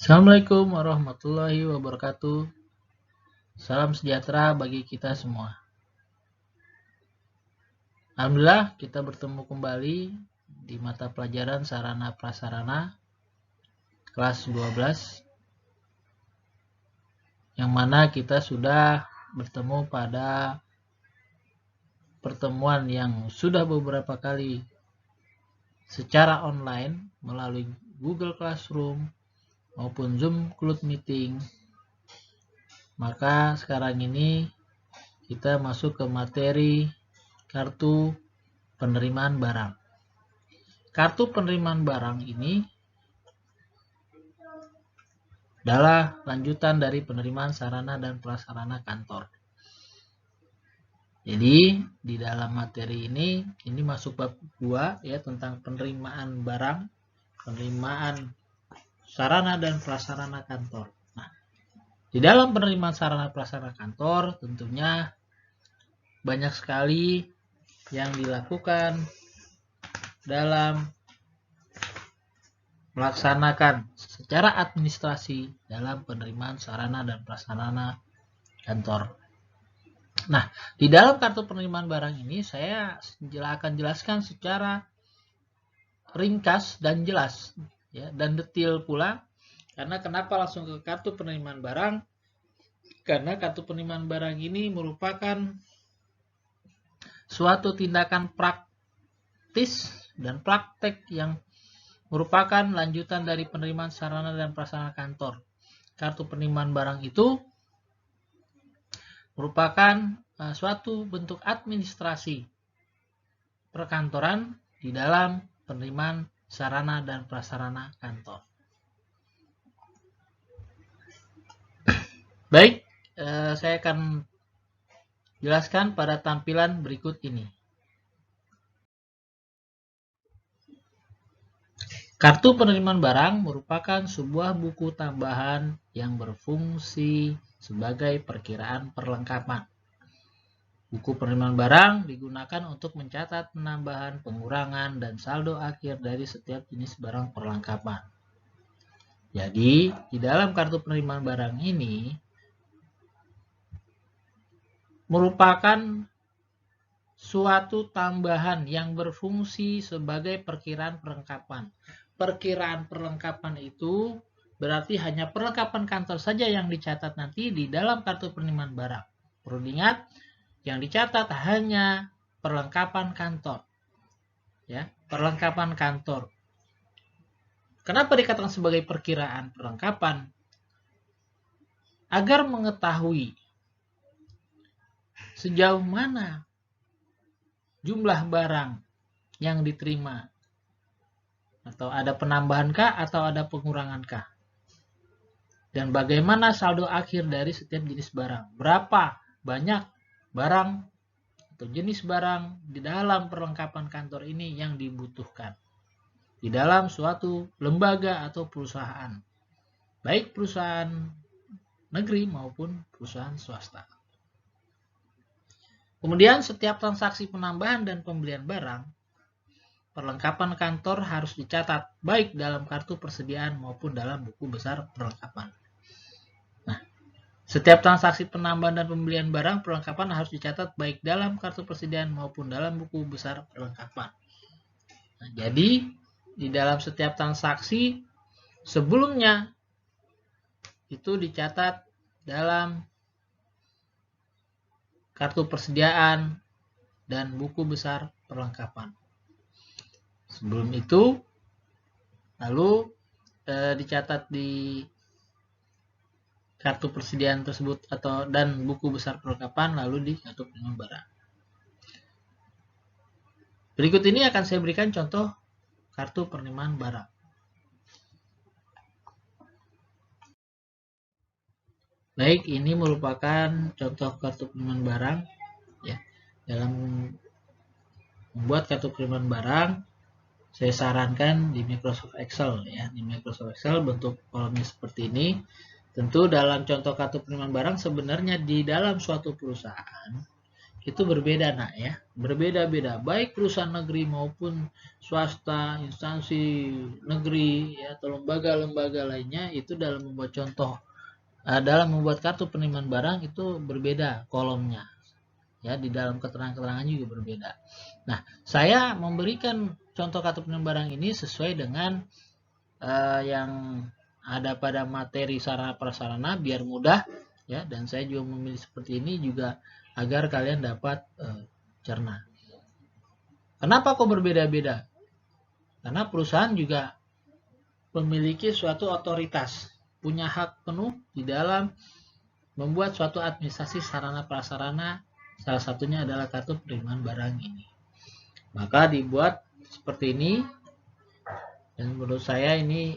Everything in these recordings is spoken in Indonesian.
Assalamualaikum warahmatullahi wabarakatuh. Salam sejahtera bagi kita semua. Alhamdulillah kita bertemu kembali di mata pelajaran Sarana Prasarana kelas 12, yang mana kita sudah bertemu pada pertemuan yang sudah beberapa kali secara online melalui Google Classroom maupun Zoom Cloud Meeting. Maka sekarang ini kita masuk ke materi kartu penerimaan barang. Kartu penerimaan barang ini adalah lanjutan dari penerimaan sarana dan prasarana kantor. Jadi di dalam materi ini masuk bab 2 ya, tentang penerimaan barang, penerimaan sarana dan prasarana kantor. Nah, di dalam penerimaan sarana prasarana kantor tentunya banyak sekali yang dilakukan dalam melaksanakan secara administrasi dalam penerimaan sarana dan prasarana kantor. Nah, di dalam kartu penerimaan barang ini saya akan jelaskan secara ringkas dan jelas ya, dan detail pula. Karena kenapa langsung ke kartu penerimaan barang? Karena kartu penerimaan barang ini merupakan suatu tindakan praktis dan praktek yang merupakan lanjutan dari penerimaan sarana dan prasarana kantor. Kartu penerimaan barang itu merupakan suatu bentuk administrasi perkantoran di dalam penerimaan sarana dan prasarana kantor. Baik, saya akan jelaskan pada tampilan berikut ini. Kartu penerimaan barang merupakan sebuah buku tambahan yang berfungsi sebagai perkiraan perlengkapan. Buku penerimaan barang digunakan untuk mencatat penambahan, pengurangan, dan saldo akhir dari setiap jenis barang perlengkapan. Jadi, di dalam kartu penerimaan barang ini merupakan suatu tambahan yang berfungsi sebagai perkiraan perlengkapan. Perkiraan perlengkapan itu berarti hanya perlengkapan kantor saja yang dicatat nanti di dalam kartu penerimaan barang. Perlu diingat, yang dicatat hanya perlengkapan kantor. Ya, perlengkapan kantor. Kenapa dikatakan sebagai perkiraan perlengkapan? Agar mengetahui sejauh mana jumlah barang yang diterima, atau ada penambahan kah atau ada pengurangan kah, dan bagaimana saldo akhir dari setiap jenis barang, berapa banyak barang atau jenis barang di dalam perlengkapan kantor ini yang dibutuhkan di dalam suatu lembaga atau perusahaan, baik perusahaan negeri maupun perusahaan swasta. Kemudian setiap transaksi penambahan dan pembelian barang, perlengkapan kantor harus dicatat baik dalam kartu persediaan maupun dalam buku besar perlengkapan. Nah, setiap transaksi penambahan dan pembelian barang perlengkapan harus dicatat baik dalam kartu persediaan maupun dalam buku besar perlengkapan. Nah, jadi di dalam setiap transaksi sebelumnya itu dicatat dalam kartu persediaan dan buku besar perlengkapan. Sebelum itu, lalu dicatat di kartu persediaan tersebut dan buku besar perlengkapan, lalu di kartu penerimaan barang. Berikut ini akan saya berikan contoh kartu penerimaan barang. Baik, ini merupakan contoh kartu penerimaan barang. Ya, dalam membuat kartu penerimaan barang, saya sarankan di Microsoft Excel ya. Di Microsoft Excel bentuk kolomnya seperti ini. Tentu dalam contoh kartu penerimaan barang sebenarnya di dalam suatu perusahaan itu berbeda nak ya, berbeda-beda, baik perusahaan negeri maupun swasta, instansi negeri ya, atau lembaga-lembaga lainnya itu dalam membuat contoh, dalam membuat kartu penerimaan barang itu berbeda kolomnya ya, di dalam keterangan-keterangannya juga berbeda. Nah, saya memberikan contoh kartu penerimaan barang ini sesuai dengan yang ada pada materi sarana prasarana biar mudah ya, dan saya juga memilih seperti ini juga agar kalian dapat cerna. Kenapa kok berbeda-beda? Karena perusahaan juga memiliki suatu otoritas, punya hak penuh di dalam membuat suatu administrasi sarana prasarana, salah satunya adalah kartu penerimaan barang ini. Maka dibuat seperti ini, dan menurut saya ini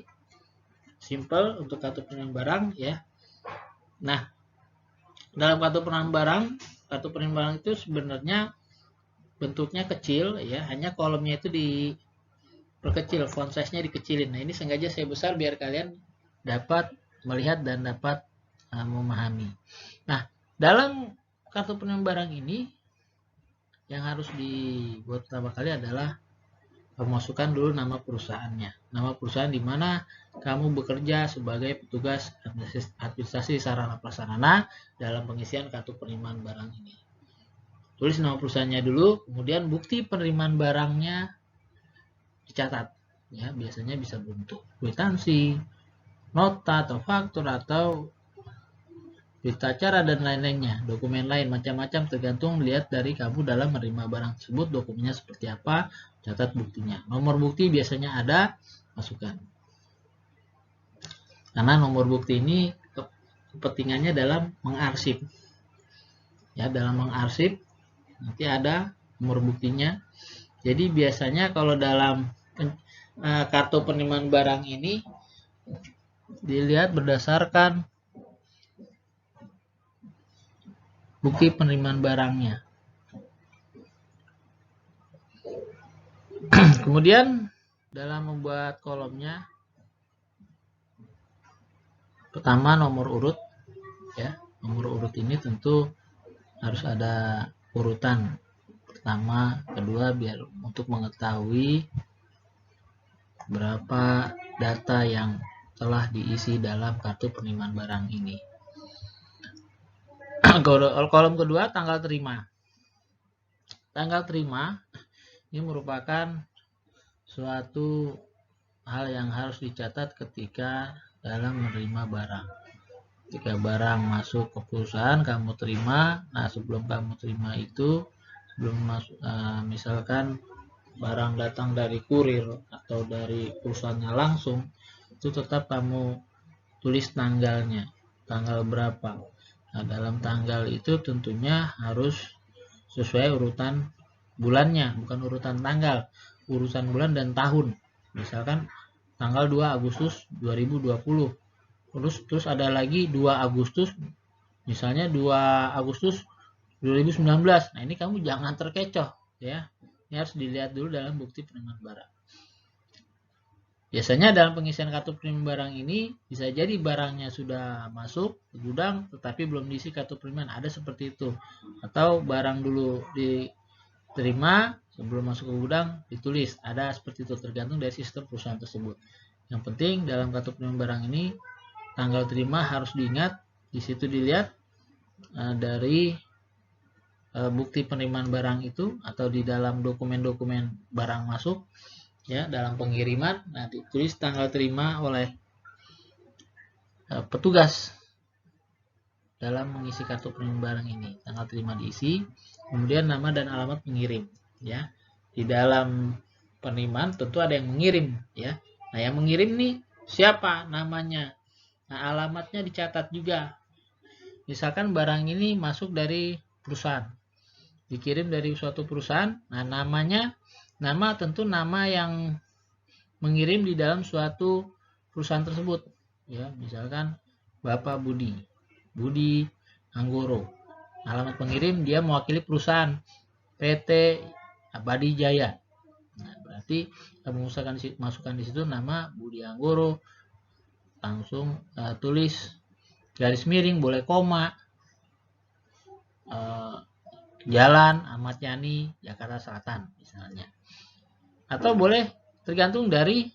simple untuk kartu penerimaan barang ya. Nah, dalam kartu penerimaan barang itu sebenarnya bentuknya kecil ya, hanya kolomnya itu diperkecil, font size-nya dikecilin. Nah, ini sengaja saya besar biar kalian dapat melihat dan dapat memahami. Nah, dalam kartu penerimaan barang ini yang harus dibuat pertama kali adalah masukkan dulu nama perusahaannya. Nama perusahaan di mana kamu bekerja sebagai petugas administrasi sarana prasarana dalam pengisian kartu penerimaan barang ini. Tulis nama perusahaannya dulu, kemudian bukti penerimaan barangnya dicatat. Ya, biasanya bisa bentuk kwitansi, nota atau faktur atau berita acara dan lain-lainnya, dokumen lain macam-macam tergantung lihat dari kamu dalam menerima barang tersebut dokumennya seperti apa, catat buktinya. Nomor bukti biasanya ada, masukkan. Karena nomor bukti ini kepentingannya dalam mengarsip. Ya, dalam mengarsip nanti ada nomor buktinya. Jadi biasanya kalau dalam kartu penerimaan barang ini dilihat berdasarkan bukti penerimaan barangnya. Kemudian dalam membuat kolomnya, pertama nomor urut ya. Nomor urut ini tentu harus ada urutan pertama, kedua, biar untuk mengetahui berapa data yang telah diisi dalam kartu penerimaan barang ini. Kolom kedua, tanggal terima. Tanggal terima ini merupakan suatu hal yang harus dicatat ketika dalam menerima barang. Ketika barang masuk ke perusahaan, kamu terima. Nah, sebelum kamu terima itu, sebelum masuk, misalkan barang datang dari kurir atau dari perusahaannya langsung, itu tetap kamu tulis tanggalnya, tanggal berapa. Nah, dalam tanggal itu tentunya harus sesuai urutan bulannya, bukan urutan tanggal, urutan bulan dan tahun. Misalkan tanggal 2 Agustus 2020. Terus ada lagi 2 Agustus, misalnya 2 Agustus 2019. Nah, ini kamu jangan terkecoh ya. Ini harus dilihat dulu dalam bukti penerimaan barang. Biasanya dalam pengisian kartu penerimaan barang ini bisa jadi barangnya sudah masuk ke gudang tetapi belum diisi kartu penerimaan, ada seperti itu. Atau barang dulu diterima sebelum masuk ke gudang ditulis, ada seperti itu, tergantung dari sistem perusahaan tersebut. Yang penting dalam kartu penerimaan barang ini tanggal terima harus diingat, di situ dilihat dari bukti penerimaan barang itu atau di dalam dokumen-dokumen barang masuk ya, dalam pengiriman. Nah, ditulis tanggal terima oleh petugas dalam mengisi kartu penerimaan barang ini. Tanggal terima diisi, kemudian nama dan alamat pengirim ya. Di dalam penerimaan tentu ada yang mengirim ya. Nah, yang mengirim nih siapa namanya? Nah, alamatnya dicatat juga. Misalkan barang ini masuk dari perusahaan, dikirim dari suatu perusahaan. Nah, namanya, nama tentu nama yang mengirim di dalam suatu perusahaan tersebut ya. Misalkan Bapak Budi Anggoro. Alamat pengirim dia mewakili perusahaan PT Abadi Jaya. Nah, berarti kamu masukkan di situ nama Budi Anggoro, langsung tulis garis miring, boleh koma, Jalan Ahmad Yani, Jakarta Selatan misalnya. Atau boleh tergantung dari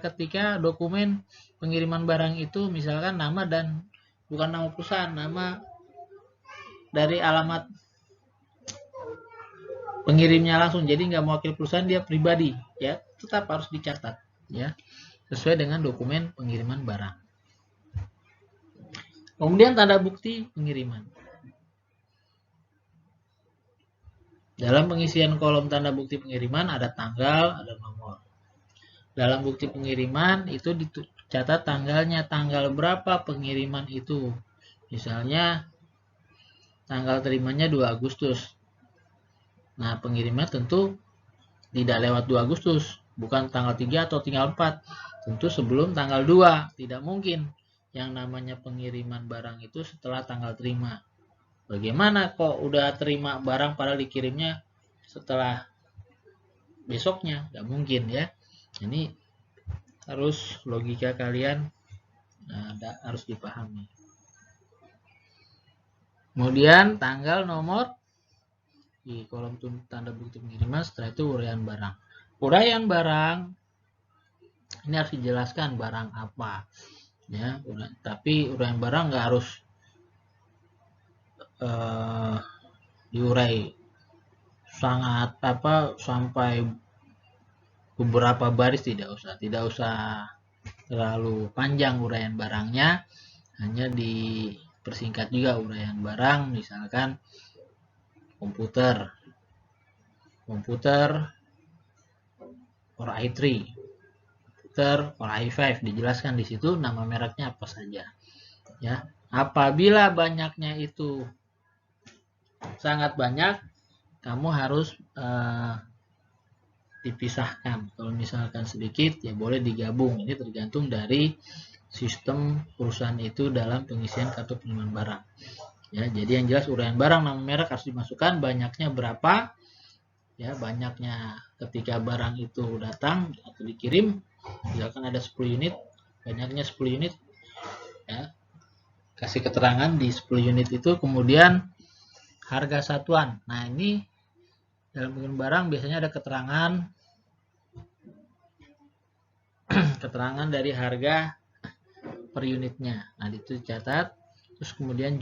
ketika dokumen pengiriman barang itu misalkan nama dan bukan nama perusahaan, nama dari alamat pengirimnya langsung, jadi nggak mewakili perusahaan, dia pribadi, ya tetap harus dicatat, ya sesuai dengan dokumen pengiriman barang. Kemudian tanda bukti pengiriman. Dalam pengisian kolom tanda bukti pengiriman ada tanggal, ada nomor. Dalam bukti pengiriman itu dicatat tanggalnya, tanggal berapa pengiriman itu. Misalnya tanggal terimanya 2 Agustus. Nah, pengiriman tentu tidak lewat 2 Agustus, bukan tanggal 3 atau tanggal 4. Tentu sebelum tanggal 2, tidak mungkin yang namanya pengiriman barang itu setelah tanggal terima. Bagaimana kok udah terima barang padahal dikirimnya setelah besoknya? Nggak mungkin ya. Ini harus logika kalian harus dipahami. Kemudian tanggal, nomor di kolom tanda bukti pengiriman. Setelah itu uraian barang. Uraian barang ini harus dijelaskan barang apa. Ya, tapi uraian barang nggak harus diurai sangat sampai beberapa baris, tidak usah terlalu panjang uraian barangnya, hanya dipersingkat juga uraian barang. Misalkan komputer Core i3, komputer Core i5, dijelaskan di situ nama mereknya apa saja, ya. Apabila banyaknya itu sangat banyak, kamu harus dipisahkan. Kalau misalkan sedikit, ya boleh digabung. Ini tergantung dari sistem perusahaan itu dalam pengisian kartu pengiriman barang. Ya, jadi yang jelas uraian barang, nama merek harus dimasukkan, banyaknya berapa. Ya, banyaknya ketika barang itu datang atau dikirim, misalkan ada 10 unit, banyaknya 10 unit. Ya, kasih keterangan di 10 unit itu, kemudian harga satuan. Nah, ini dalam pengiriman barang biasanya ada keterangan dari harga per unitnya. Nah, itu dicatat. Terus kemudian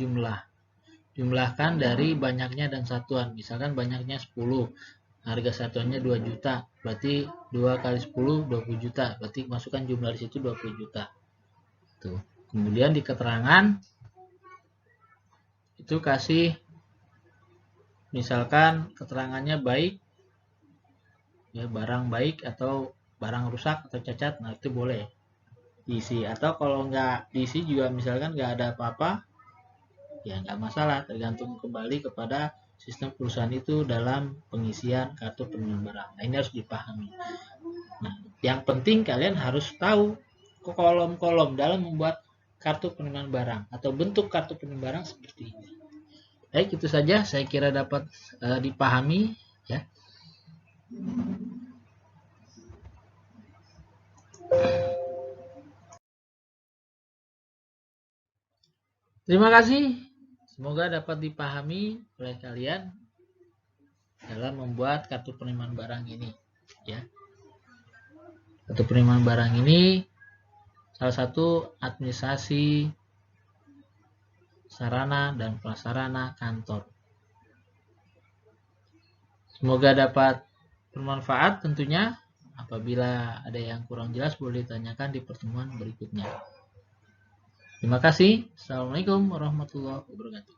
jumlahkan dari banyaknya dan satuan. Misalkan banyaknya 10, harga satuannya 2 juta, berarti 2 kali 10 20 juta, berarti masukkan jumlah di situ 20 juta. Tuh. Kemudian di keterangan itu kasih misalkan keterangannya baik, ya barang baik atau barang rusak atau cacat. Nah, itu boleh diisi. Atau kalau nggak diisi juga, misalkan nggak ada apa-apa, ya nggak masalah, tergantung kembali kepada sistem perusahaan itu dalam pengisian kartu pengiriman barang. Nah, ini harus dipahami. Nah, yang penting kalian harus tahu kolom-kolom dalam membuat kartu pengiriman barang atau bentuk kartu pengiriman barang seperti ini. Baik, itu saja saya kira dapat dipahami, ya. Terima kasih. Semoga dapat dipahami oleh kalian dalam membuat kartu penerimaan barang ini, ya. Kartu penerimaan barang ini salah satu administrasi sarana dan prasarana kantor. Semoga dapat bermanfaat tentunya. Apabila ada yang kurang jelas boleh ditanyakan di pertemuan berikutnya. Terima kasih. Assalamualaikum warahmatullahi wabarakatuh.